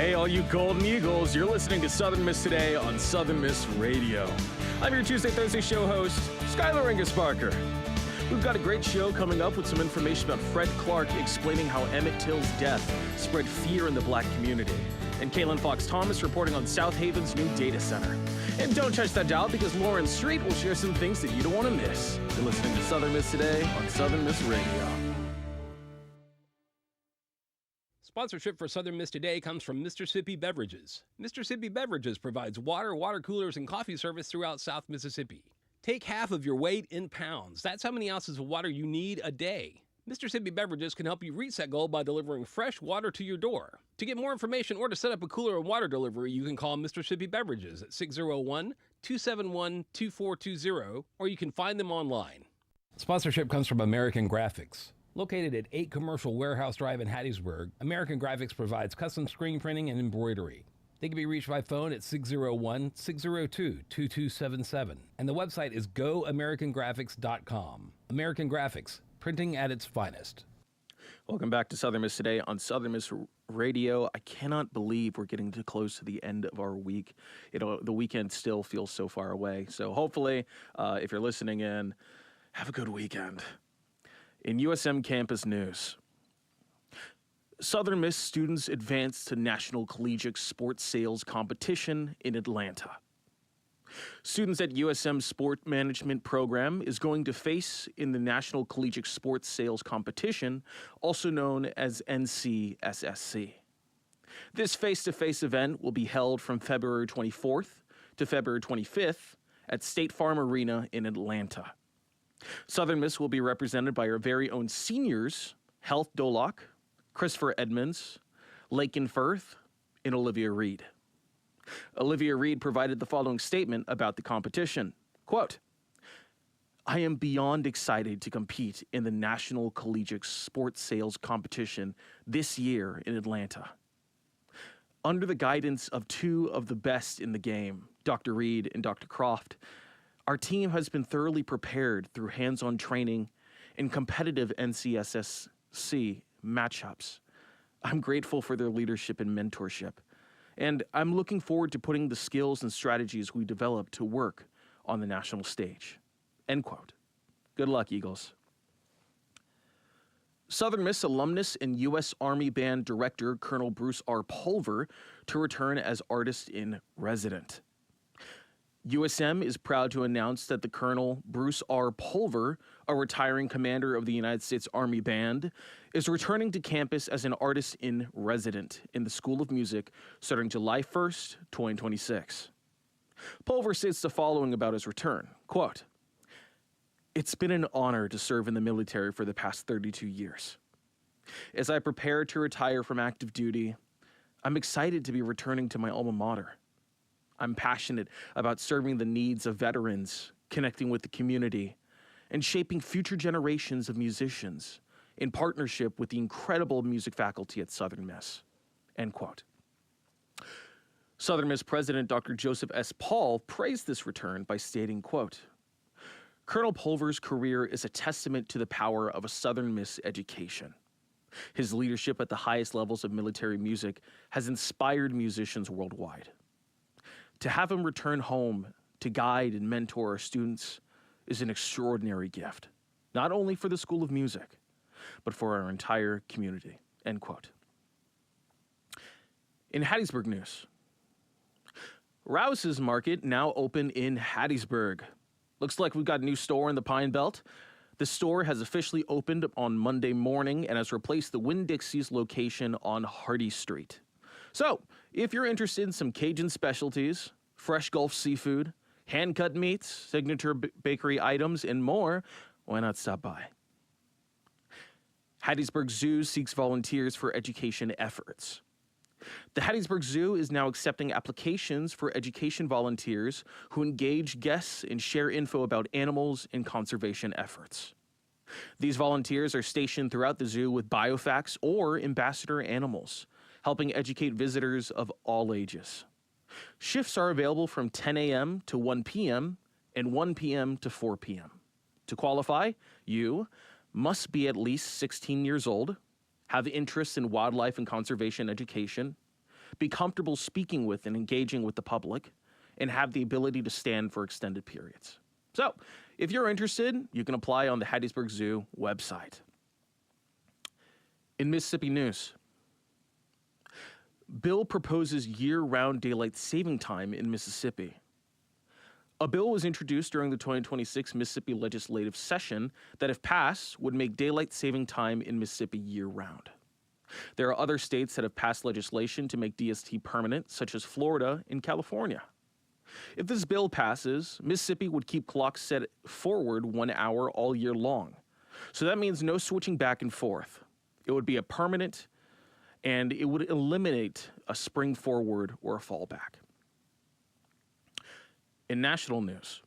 Hey, all you Golden Eagles, you're listening to Southern Miss Today on Southern Miss Radio. I'm your Tuesday, Thursday show host, Skylar Angus Parker. We've got a great show coming up with some information about Fred Clark explaining how Emmett Till's death spread fear in the black community. And Kaylin Fox Thomas reporting on South Haven's new data center. And don't touch that dial because Lauren Street will share some things that you don't want to miss. You're listening to Southern Miss Today on Southern Miss Radio. Sponsorship for Southern Miss Today comes from Mr. Sippy Beverages. Mr. Sippy Beverages provides water, water coolers, and coffee service throughout South Mississippi. Take half of your weight in pounds. That's how many ounces of water you need a day. Mr. Sippy Beverages can help you reach that goal by delivering fresh water to your door. To get more information or to set up a cooler and water delivery, you can call Mr. Sippy Beverages at 601-271-2420, or you can find them online. Sponsorship comes from American Graphics. Located at 8 Commercial Warehouse Drive in Hattiesburg, American Graphics provides custom screen printing and embroidery. They can be reached by phone at 601-602-2277, and the website is goamericangraphics.com. American Graphics, printing at its finest. Welcome back to Southern Miss Today on Southern Miss Radio. I cannot believe we're getting too close to the end of our week. The weekend still feels so far away. So hopefully, if you're listening in, have a good weekend. In USM campus news, Southern Miss students advance to National Collegiate Sports Sales Competition in Atlanta. Students at USM Sport Management Program is going to face in the National Collegiate Sports Sales Competition, also known as NCSSC. This face-to-face event will be held from February 24th to February 25th at State Farm Arena in Atlanta. Southern Miss will be represented by our very own seniors, Health Dolock, Christopher Edmonds, Lakin Firth, and Olivia Reed. Olivia Reed provided the following statement about the competition. Quote, "I am beyond excited to compete in the National Collegiate Sports Sales Competition this year in Atlanta. Under the guidance of two of the best in the game, Dr. Reed and Dr. Croft, our team has been thoroughly prepared through hands-on training and competitive NCSSC matchups. I'm grateful for their leadership and mentorship, and I'm looking forward to putting the skills and strategies we developed to work on the national stage." End quote. Good luck, Eagles. Southern Miss alumnus and U.S. Army Band Director Colonel Bruce R. Pulver to return as artist in resident. USM is proud to announce that the Colonel Bruce R. Pulver, a retiring commander of the United States Army Band, is returning to campus as an artist in resident in the School of Music starting July 1st, 2026. Pulver states the following about his return, quote, "It's been an honor to serve in the military for the past 32 years. As I prepare to retire from active duty, I'm excited to be returning to my alma mater. I'm passionate about serving the needs of veterans, connecting with the community, and shaping future generations of musicians in partnership with the incredible music faculty at Southern Miss." End quote. Southern Miss President Dr. Joseph S. Paul praised this return by stating, quote, "Colonel Pulver's career is a testament to the power of a Southern Miss education. His leadership at the highest levels of military music has inspired musicians worldwide. To have him return home to guide and mentor our students is an extraordinary gift, not only for the School of Music, but for our entire community." End quote. In Hattiesburg news, Rouse's Market now open in Hattiesburg. Looks like we've got a new store in the Pine Belt. The store has officially opened on Monday morning and has replaced the Winn-Dixie's location on Hardy Street. So, if you're interested in some Cajun specialties, fresh Gulf seafood, hand-cut meats, signature bakery items, and more, why not stop by? Hattiesburg Zoo seeks volunteers for education efforts. The Hattiesburg Zoo is now accepting applications for education volunteers who engage guests and share info about animals and conservation efforts. These volunteers are stationed throughout the zoo with biofacts or ambassador animals, helping educate visitors of all ages. Shifts are available from 10 a.m. to 1 p.m. and 1 p.m. to 4 p.m. To qualify, you must be at least 16 years old, have interests in wildlife and conservation education, be comfortable speaking with and engaging with the public, and have the ability to stand for extended periods. So, if you're interested, you can apply on the Hattiesburg Zoo website. In Mississippi news, bill proposes year-round daylight saving time in Mississippi. A bill was introduced during the 2026 Mississippi legislative session that, if passed, would make daylight saving time in Mississippi year-round. There are other states that have passed legislation to make DST permanent, such as Florida and California. If this bill passes, Mississippi would keep clocks set forward 1 hour all year long. So that means no switching back and forth. It would be a permanent, and it would eliminate a spring forward or a fallback. In national news,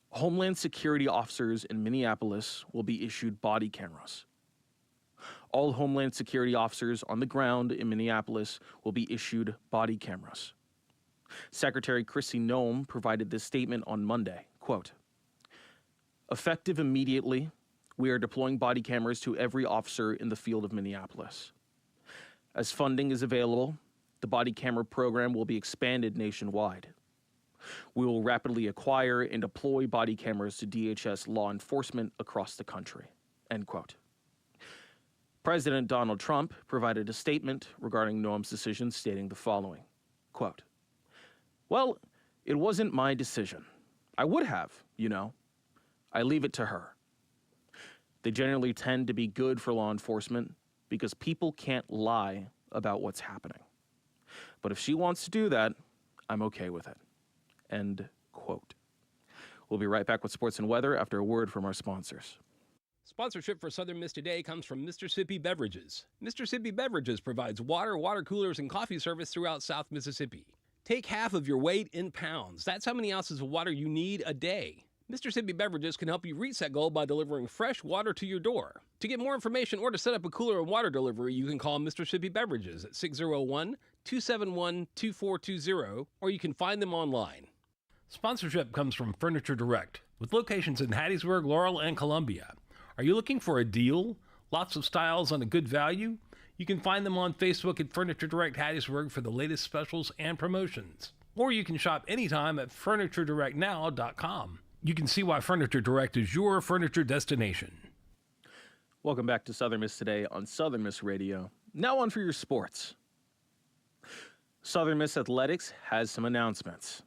Homeland Security officers in Minneapolis will be issued body cameras. All Homeland Security officers on the ground in Minneapolis will be issued body cameras. Secretary Kristi Noem provided this statement on Monday, quote, "Effective immediately, we are deploying body cameras to every officer in the field of Minneapolis. As funding is available, the body camera program will be expanded nationwide. We will rapidly acquire and deploy body cameras to DHS law enforcement across the country," end quote. President Donald Trump provided a statement regarding Noem's decision, stating the following, quote, "Well, it wasn't my decision. I would have, you know. I leave it to her. They generally tend to be good for law enforcement because people can't lie about what's happening. But if she wants to do that, I'm okay with it," end quote. We'll be right back with sports and weather after a word from our sponsors. Sponsorship for Southern Miss Today comes from Mr. Sippy Beverages. Mr. Sippy Beverages provides water, water coolers, and coffee service throughout South Mississippi. Take half of your weight in pounds. That's how many ounces of water you need a day. Mr. Sippy Beverages can help you reach that goal by delivering fresh water to your door. To get more information or to set up a cooler and water delivery, you can call Mr. Sippy Beverages at 601-271-2420, or you can find them online. Sponsorship comes from Furniture Direct, with locations in Hattiesburg, Laurel, and Columbia. Are you looking for a deal? Lots of styles on a good value? You can find them on Facebook at Furniture Direct Hattiesburg for the latest specials and promotions. Or you can shop anytime at FurnitureDirectNow.com. You can see why Furniture Direct is your furniture destination. Welcome back to Southern Miss Today on Southern Miss Radio. Now on for your sports. Southern Miss Athletics has some announcements.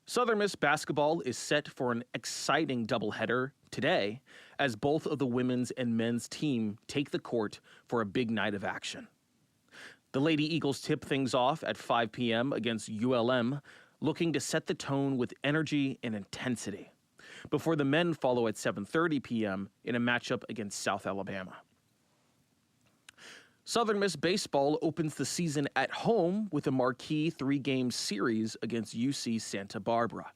Southern Miss basketball is set for an exciting doubleheader today as both of the women's and men's team take the court for a big night of action. The Lady Eagles tip things off at 5 p.m. against ULM, looking to set the tone with energy and intensity, before the men follow at 7:30 p.m. in a matchup against South Alabama. Southern Miss baseball opens the season at home with a marquee 3-game series against UC Santa Barbara,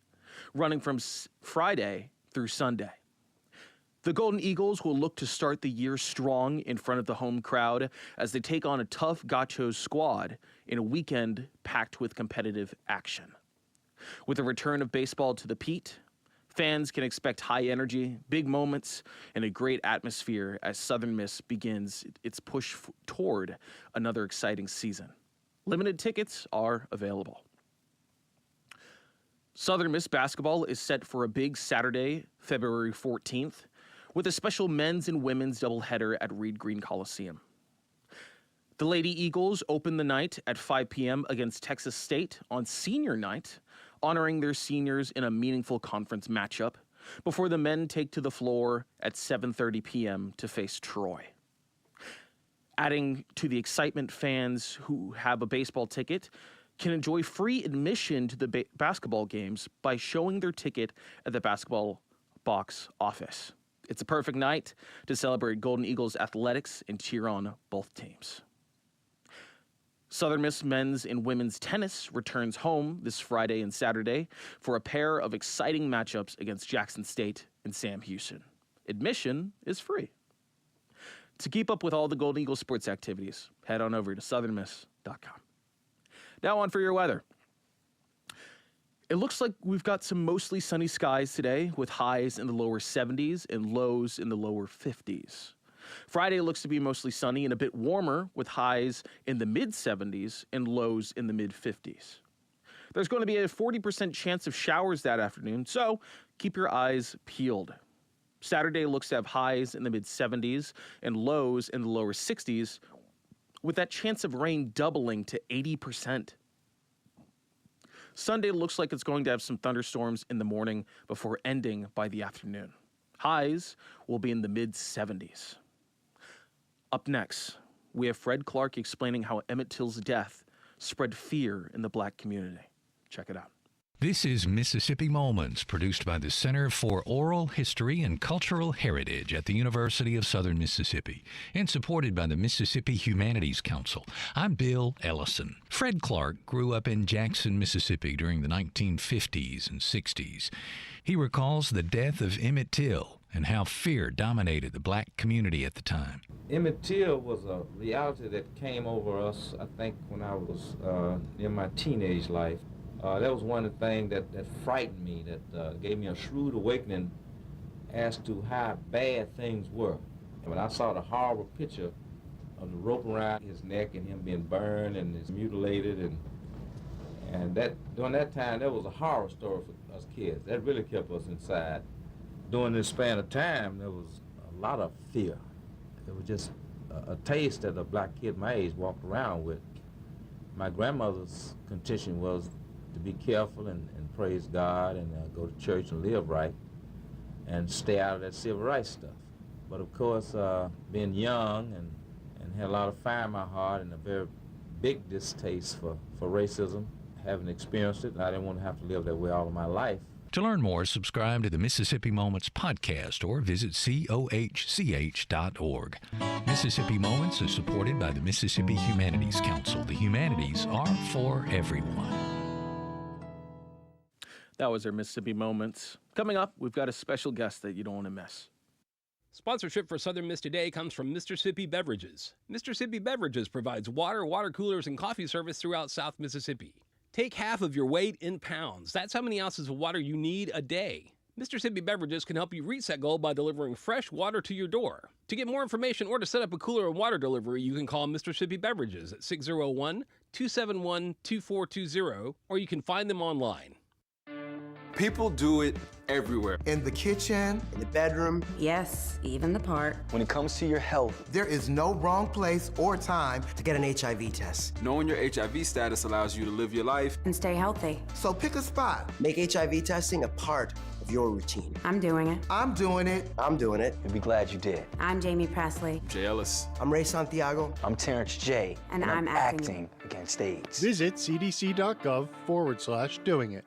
running from Friday through Sunday. The Golden Eagles will look to start the year strong in front of the home crowd as they take on a tough Gauchos squad in a weekend packed with competitive action. With the return of baseball to the Pete, fans can expect high energy, big moments, and a great atmosphere as Southern Miss begins its push toward another exciting season. Limited tickets are available. Southern Miss basketball is set for a big Saturday, February 14th, with a special men's and women's doubleheader at Reed Green Coliseum. The Lady Eagles open the night at 5 p.m. against Texas State on senior night, honoring their seniors in a meaningful conference matchup, before the men take to the floor at 7:30 p.m. to face Troy. Adding to the excitement, fans who have a baseball ticket can enjoy free admission to the basketball games by showing their ticket at the basketball box office. It's a perfect night to celebrate Golden Eagles athletics and cheer on both teams. Southern Miss men's and women's tennis returns home this Friday and Saturday for a pair of exciting matchups against Jackson State and Sam Houston. Admission is free. To keep up with all the Golden Eagles sports activities, head on over to southernmiss.com. Now on for your weather. It looks like we've got some mostly sunny skies today with highs in the lower 70s and lows in the lower 50s. Friday looks to be mostly sunny and a bit warmer with highs in the mid 70s and lows in the mid 50s. There's going to be a 40% chance of showers that afternoon, so keep your eyes peeled. Saturday looks to have highs in the mid 70s and lows in the lower 60s, with that chance of rain doubling to 80%. Sunday looks like it's going to have some thunderstorms in the morning before ending by the afternoon. Highs will be in the mid 70s. Up next, we have Fred Clark explaining how Emmett Till's death spread fear in the black community. Check it out. This is Mississippi Moments, produced by the Center for Oral History and Cultural Heritage at the University of Southern Mississippi and supported by the Mississippi Humanities Council. I'm Bill Ellison. Fred Clark grew up in Jackson, Mississippi during the 1950s and 60s. He recalls the death of Emmett Till and how fear dominated the black community at the time. Emmett Till was a reality that came over us, I think, when I was in my teenage life. That was one of the things that frightened me, that gave me a shrewd awakening as to how bad things were. And when I saw the horrible picture of the rope around his neck and him being burned and his mutilated, and that during that time, that was a horror story for us kids. That really kept us inside. During this span of time, there was a lot of fear. It was just a taste that a black kid my age walked around with. My grandmother's condition was to be careful and praise God and go to church and live right and stay out of that civil rights stuff. But of course, being young and had a lot of fire in my heart and a very big distaste for racism, having experienced it, I didn't want to have to live that way all of my life. To learn more, subscribe to the Mississippi Moments podcast or visit cohch.org. Mississippi Moments is supported by the Mississippi Humanities Council. The humanities are for everyone. That was our Mississippi Moments. Coming up, we've got a special guest that you don't want to miss. Sponsorship for Southern Miss Today comes from Mississippi Beverages. Mississippi Beverages provides water, water coolers, and coffee service throughout South Mississippi. Take half of your weight in pounds. That's how many ounces of water you need a day. Mississippi Beverages can help you reach that goal by delivering fresh water to your door. To get more information or to set up a cooler and water delivery, you can call Mississippi Beverages at 601-271-2420, or you can find them online. People do it everywhere. In the kitchen, In the bedroom. Yes, even the park. When it comes to your health, there is no wrong place or time. To get an HIV test. knowing your HIV status allows you to live your life. And stay healthy. So pick a spot. Make HIV testing a part of your routine. I'm doing it. I'm doing it. I'm doing it. You'll be glad you did. I'm Jamie Presley. Jay Ellis. I'm Ray Santiago. I'm Terrence J. And I'm acting against AIDS. Visit cdc.gov/doing it.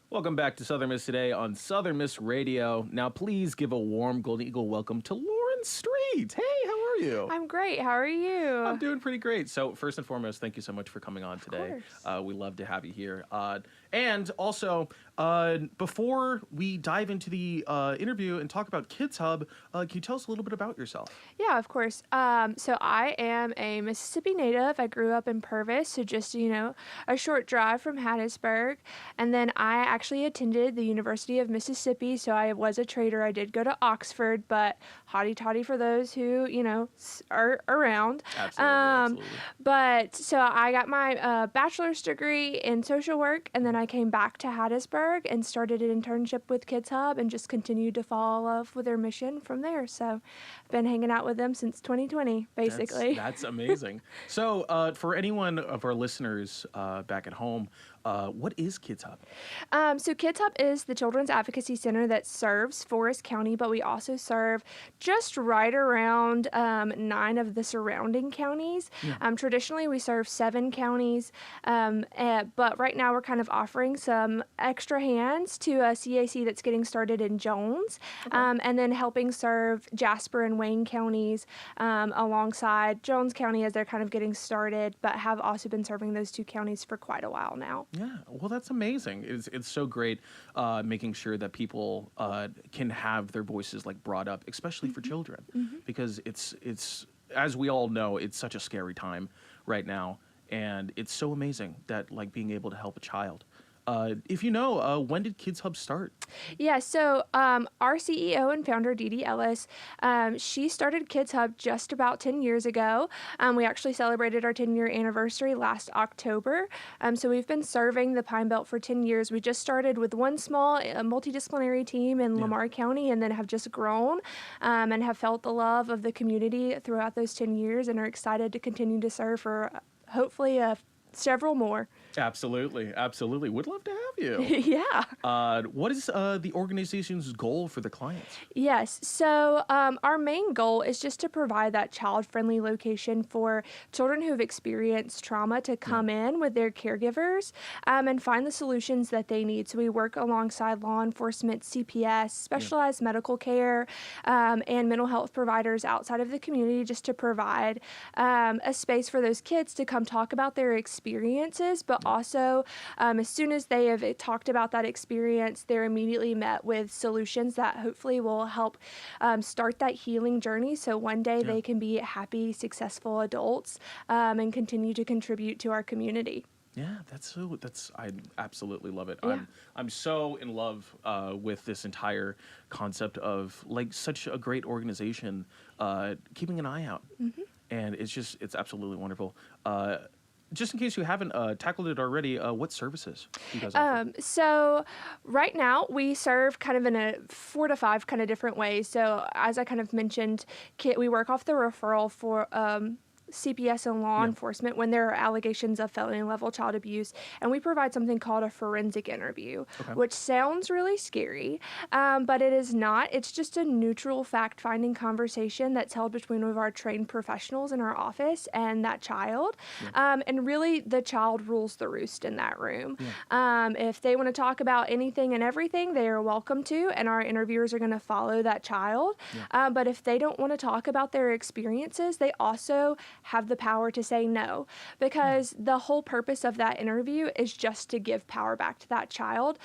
Welcome back to Southern Miss Today on Southern Miss Radio. Now, please give a warm Golden Eagle welcome to Lauren Street. Hey, how are you? I'm great. How are you? I'm doing pretty great. So, first and foremost, thank you so much for coming on today. We love to have you here. And also, before we dive into the interview and talk about Kids Hub, can you tell us a little bit about yourself? Yeah, of course. So I am a Mississippi native. I grew up in Purvis, so just, a short drive from Hattiesburg. And then I actually attended the University of Mississippi, so I was a trader. I did go to Oxford, but hotty-toddy for those who, are around. Absolutely. But so I got my bachelor's degree in social work, and then I came back to Hattiesburg and started an internship with Kids Hub and just continued to fall in love with their mission from there. So I've been hanging out with them since 2020, basically. That's amazing. So for anyone of our listeners back at home, what is Kids Hub? So Kids Hub is the Children's Advocacy Center that serves Forest County, but we also serve just right around 9 of the surrounding counties. Yeah. Traditionally, we serve 7 counties, but right now we're kind of offering some extra hands to a CAC that's getting started in Jones, and then helping serve Jasper and Wayne counties alongside Jones County as they're kind of getting started, but have also been serving those 2 counties for quite a while now. Yeah, well, that's amazing. It's so great making sure that people can have their voices brought up, especially for children, because it's as we all know, it's such a scary time right now, and it's so amazing that being able to help a child If you know, when did Kids Hub start? Yeah, so our CEO and founder, Dee Dee Ellis, she started Kids Hub just about 10 years ago. We actually celebrated our 10-year anniversary last October. So we've been serving the Pine Belt for 10 years. We just started with one small multidisciplinary team in Lamar County and then have just grown and have felt the love of the community throughout those 10 years and are excited to continue to serve for hopefully several more. Absolutely. Absolutely. Would love to have you. Yeah. What is the organization's goal for the clients? Yes. So our main goal is just to provide that child-friendly location for children who have experienced trauma to come in with their caregivers and find the solutions that they need. So we work alongside law enforcement, CPS, specialized medical care, and mental health providers outside of the community just to provide a space for those kids to come talk about their experiences, but also as soon as they have talked about that experience, they're immediately met with solutions that hopefully will help start that healing journey so one day they can be happy, successful adults and continue to contribute to our community. Yeah, I absolutely love it. Yeah. I'm so in love with this entire concept of like such a great organization keeping an eye out. And it's absolutely wonderful. Just in case you haven't tackled it already, what services do you guys offer? So right now we serve kind of in a 4 to 5 kind of different ways. So as I kind of mentioned, we work off the referral for CPS and law enforcement when there are allegations of felony level child abuse, and we provide something called a forensic interview, which sounds really scary, but it is not. It's just a neutral fact-finding conversation that's held between one of our trained professionals in our office and that child, and really the child rules the roost in that room. If they want to talk about anything and everything, they are welcome to, and our interviewers are going to follow that child, but if they don't want to talk about their experiences, they also have the power to say no, because the whole purpose of that interview is just to give power back to that child,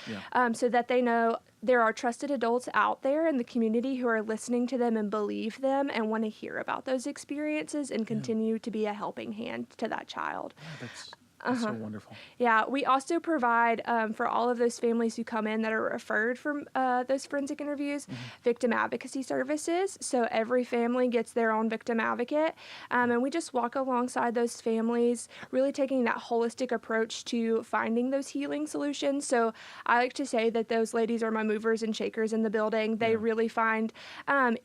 so that they know there are trusted adults out there in the community who are listening to them and believe them and want to hear about those experiences and continue to be a helping hand to that child. That's so wonderful. Yeah, we also provide for all of those families who come in that are referred from those forensic interviews, victim advocacy services. So every family gets their own victim advocate, and we just walk alongside those families, really taking that holistic approach to finding those healing solutions. So I like to say that those ladies are my movers and shakers in the building. They really find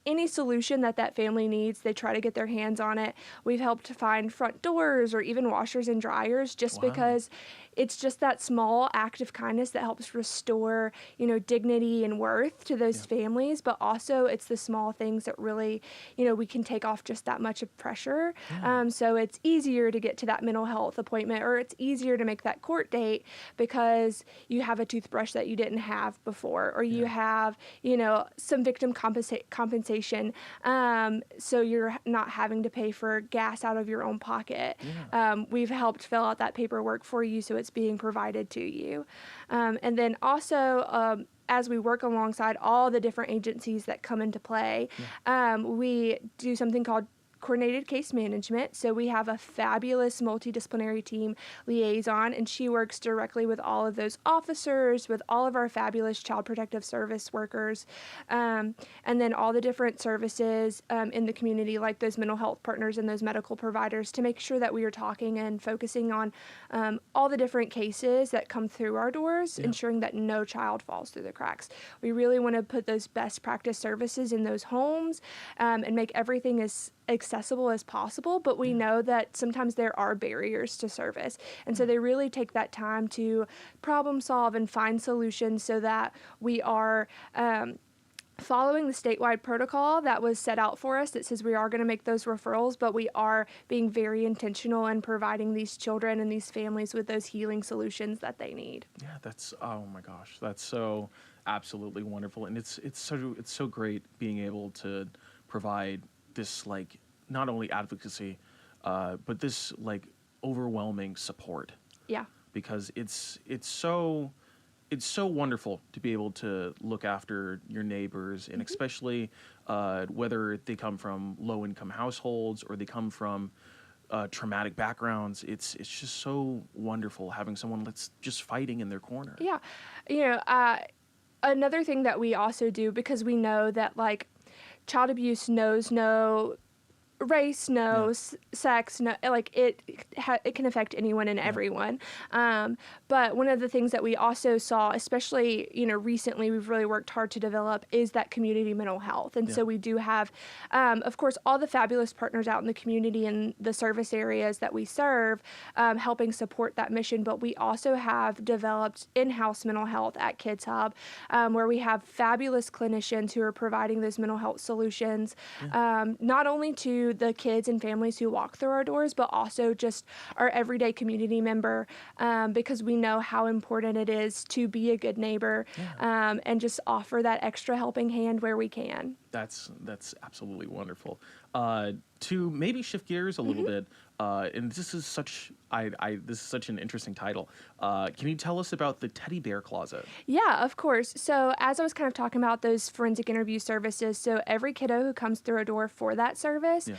any solution that family needs. They try to get their hands on it. We've helped to find front doors or even washers and dryers just because it's just that small act of kindness that helps restore, dignity and worth to those families. But also it's the small things that really, we can take off just that much of pressure. So it's easier to get to that mental health appointment, or it's easier to make that court date because you have a toothbrush that you didn't have before, or you have, some victim compensation. So you're not having to pay for gas out of your own pocket. We've helped fill out that paperwork for you, so it's being provided to you. And then also, as we work alongside all the different agencies that come into play, we do something called coordinated case management. So we have a fabulous multidisciplinary team liaison, and she works directly with all of those officers, with all of our fabulous child protective service workers, and then all the different services in the community, like those mental health partners and those medical providers, to make sure that we are talking and focusing on all the different cases that come through our doors, ensuring that no child falls through the cracks. We really want to put those best practice services in those homes and make everything as accessible as possible, but we know that sometimes there are barriers to service, and so they really take that time to problem solve and find solutions so that we are following the statewide protocol that was set out for us that says we are going to make those referrals, but we are being very intentional in providing these children and these families with those healing solutions that they need. Yeah, oh my gosh, that's so absolutely wonderful, and it's so great being able to provide this, like, not only advocacy, but this, like, overwhelming support. Yeah. Because it's so wonderful to be able to look after your neighbors, and especially whether they come from low-income households or they come from traumatic backgrounds. It's just so wonderful having someone that's just fighting in their corner. Yeah. Another thing that we also do, because we know that like child abuse knows no race, no sex, no, like it can affect anyone and everyone. But one of the things that we also saw, especially recently, we've really worked hard to develop is that community mental health. And so we do have, of course, all the fabulous partners out in the community and the service areas that we serve, helping support that mission. But we also have developed in-house mental health at Kids Hub, where we have fabulous clinicians who are providing those mental health solutions, not only to the kids and families who walk through our doors, but also just our everyday community member, because we know how important it is to be a good neighbor, and just offer that extra helping hand where we can. That's absolutely wonderful. To maybe shift gears a little bit, and this is such an interesting title. Can you tell us about the teddy bear closet? Yeah, of course. So as I was kind of talking about those forensic interview services, so every kiddo who comes through a door for that service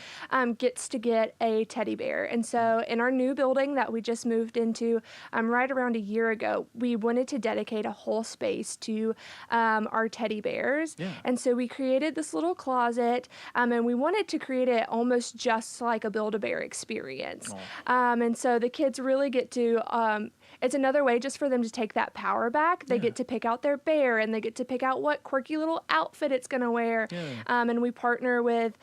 gets to get a teddy bear. And so in our new building that we just moved into right around a year ago, we wanted to dedicate a whole space to our teddy bears. And so we created this little closet, and we wanted to create it almost just like a Build-A-Bear experience. And so the kids really get to, it's another way just for them to take that power back. They get to pick out their bear, and they get to pick out what quirky little outfit it's going to wear. And we partner with,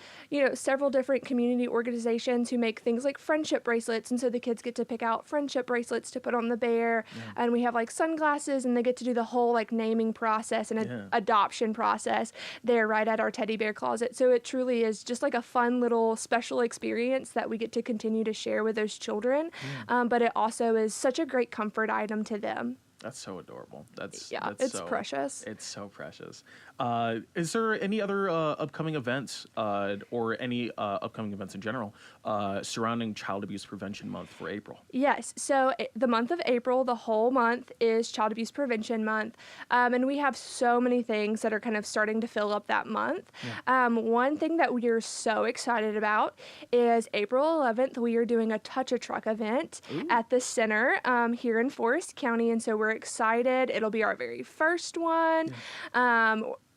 several different community organizations who make things like friendship bracelets. And so the kids get to pick out friendship bracelets to put on the bear. And we have like sunglasses, and they get to do the whole like naming process and adoption process there right at our teddy bear closet. So it truly is just like a fun little special experience that we get to continue to share with those children. But it also is such a great comfort item to them. That's so adorable. That's precious. It's so precious. Is there any other upcoming events or any upcoming events in general surrounding Child Abuse Prevention Month for April? Yes. So the month of April, the whole month is Child Abuse Prevention Month. And we have so many things that are kind of starting to fill up that month. One thing that we are so excited about is April 11th, we are doing a Touch a Truck event at the center here in Forest County. And so we're excited. It'll be our very first one.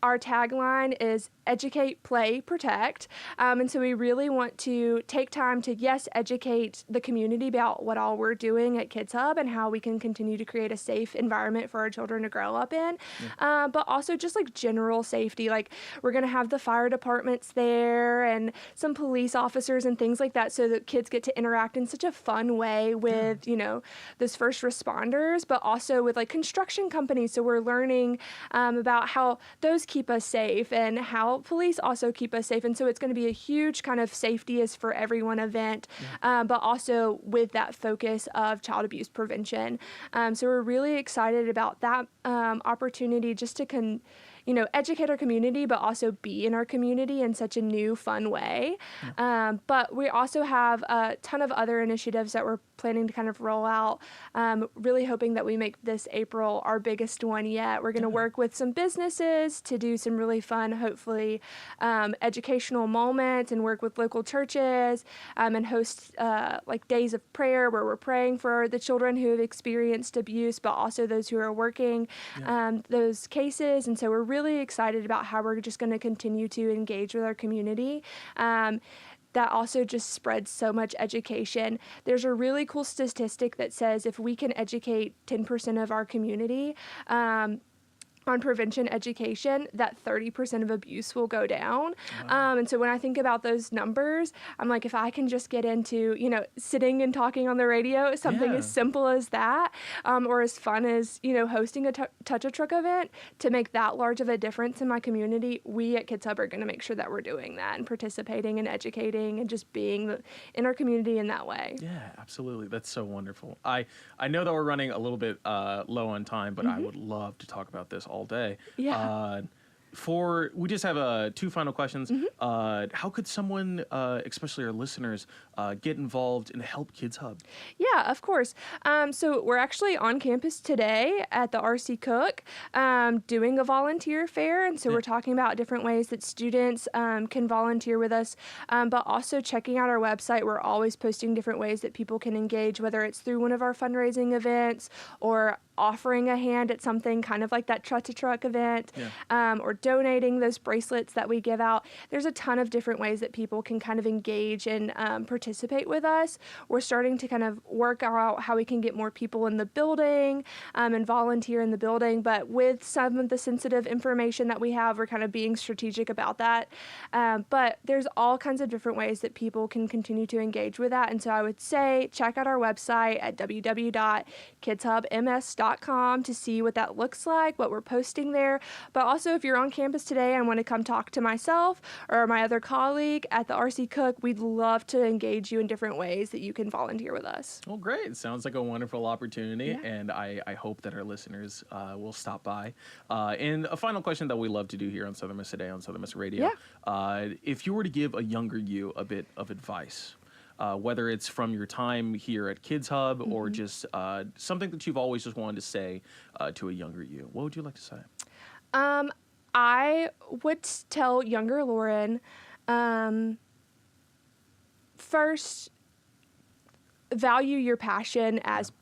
Our tagline is educate, play, protect. And so we really want to take time to, educate the community about what all we're doing at Kids Hub and how we can continue to create a safe environment for our children to grow up in. But also just like general safety. Like we're going to have the fire departments there and some police officers and things like that, so that kids get to interact in such a fun way with, those first responders, but also with like construction companies. So we're learning about how those keep us safe and how police also keep us safe. And so it's going to be a huge kind of safety is for everyone event, but also with that focus of child abuse prevention. So we're really excited about that opportunity just to educate our community, but also be in our community in such a new, fun way. But we also have a ton of other initiatives that we're planning to kind of roll out, really hoping that we make this April our biggest one yet. We're going to work with some businesses to do some really fun, hopefully, educational moments, and work with local churches, and host like days of prayer where we're praying for the children who have experienced abuse, but also those who are working those cases. And so we're really excited about how we're just going to continue to engage with our community. That also just spreads so much education. There's a really cool statistic that says if we can educate 10% of our community on prevention education, that 30% of abuse will go down. And so when I think about those numbers, I'm like, if I can just get into, sitting and talking on the radio, something as simple as that, or as fun as, hosting a Touch a Truck event, to make that large of a difference in my community, we at Kids Hub are going to make sure that we're doing that and participating and educating and just being in our community in that way. Yeah, absolutely. That's so wonderful. I know that we're running a little bit low on time, but I would love to talk about this all day. We just have 2 final questions. How could someone, especially our listeners, get involved and help Kids Hub? Yeah, of course. So we're actually on campus today at the RC Cook doing a volunteer fair. And so we're talking about different ways that students can volunteer with us, but also checking out our website. We're always posting different ways that people can engage, whether it's through one of our fundraising events or offering a hand at something kind of like that Truck-to-Truck event, or donating those bracelets that we give out. There's a ton of different ways that people can kind of engage and participate with us. We're starting to kind of work out how we can get more people in the building and volunteer in the building, but with some of the sensitive information that we have, we're kind of being strategic about that. But there's all kinds of different ways that people can continue to engage with that. And so I would say check out our website at www.kidshubms.com to see what that looks like, what we're posting there. But also, if you're on campus today and want to come talk to myself or my other colleague at the RC Cook, we'd love to engage you in different ways that you can volunteer with us. Well, great. Sounds like a wonderful opportunity, and I hope that our listeners will stop by. And a final question that we love to do here on Southern Miss Today on Southern Miss Radio. If you were to give a younger you a bit of advice, whether it's from your time here at Kids Hub or just something that you've always just wanted to say to a younger you, what would you like to say? I would tell younger Lauren, first, value your passion as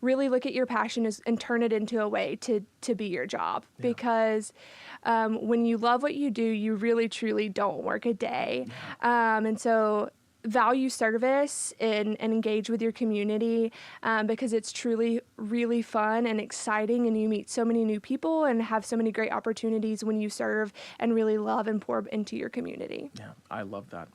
really look at your passion and turn it into a way to be your job, because when you love what you do, you really truly don't work a day. And so value service and engage with your community, because it's truly really fun and exciting, and you meet so many new people and have so many great opportunities when you serve and really love and pour into your community. Yeah, I love that.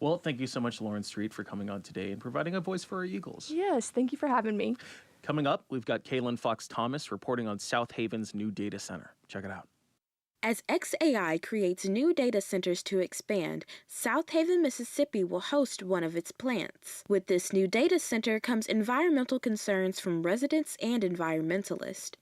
Well, thank you so much, Lauren Street, for coming on today and providing a voice for our Eagles. Yes, thank you for having me. Coming up, we've got Kaylin Fox-Thomas reporting on South Haven's new data center. Check it out. As XAI creates new data centers to expand, South Haven, Mississippi will host one of its plants. With this new data center comes environmental concerns from residents and environmentalists.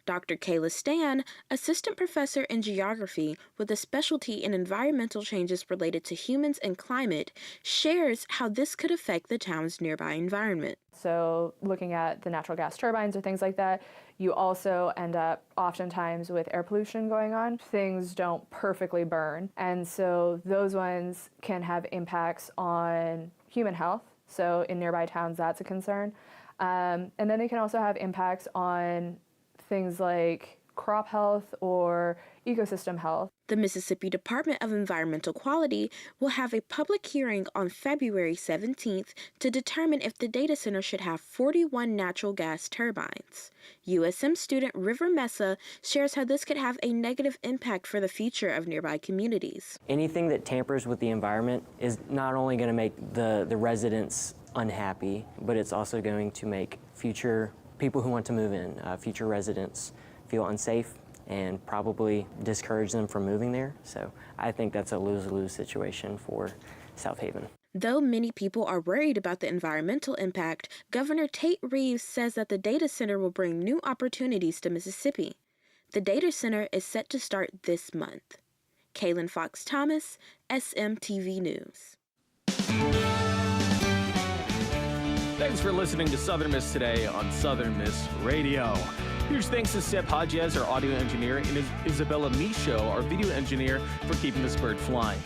Dr. Kayla Stan, assistant professor in geography with a specialty in environmental changes related to humans and climate, shares how this could affect the town's nearby environment. So looking at the natural gas turbines or things like that, you also end up oftentimes with air pollution going on. Things don't perfectly burn, and so those ones can have impacts on human health. So in nearby towns, that's a concern. And then they can also have impacts on things like crop health or ecosystem health. The Mississippi Department of Environmental Quality will have a public hearing on February 17th to determine if the data center should have 41 natural gas turbines. USM student River Mesa shares how this could have a negative impact for the future of nearby communities. Anything that tampers with the environment is not only going to make the residents unhappy, but it's also going to make future people who want to move in, future residents, feel unsafe and probably discourage them from moving there. So I think that's a lose-lose situation for South Haven. Though many people are worried about the environmental impact, Governor Tate Reeves says that the data center will bring new opportunities to Mississippi. The data center is set to start this month. Kaylin Fox-Thomas, SMTV News. Thanks for listening to Southern Miss Today on Southern Miss Radio. Huge thanks to Seb Hodges, our audio engineer, and Isabella Michaud, our video engineer, for keeping this bird flying.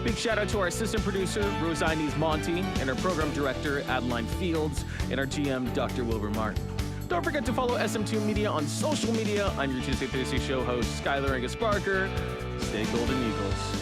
Big shout out to our assistant producer, Rosinese Monty, and our program director, Adeline Fields, and our GM, Dr. Wilbur Martin. Don't forget to follow SM2 Media on social media. I'm your Tuesday Thursday show host, Skylar Angus Barker. Stay Golden Eagles.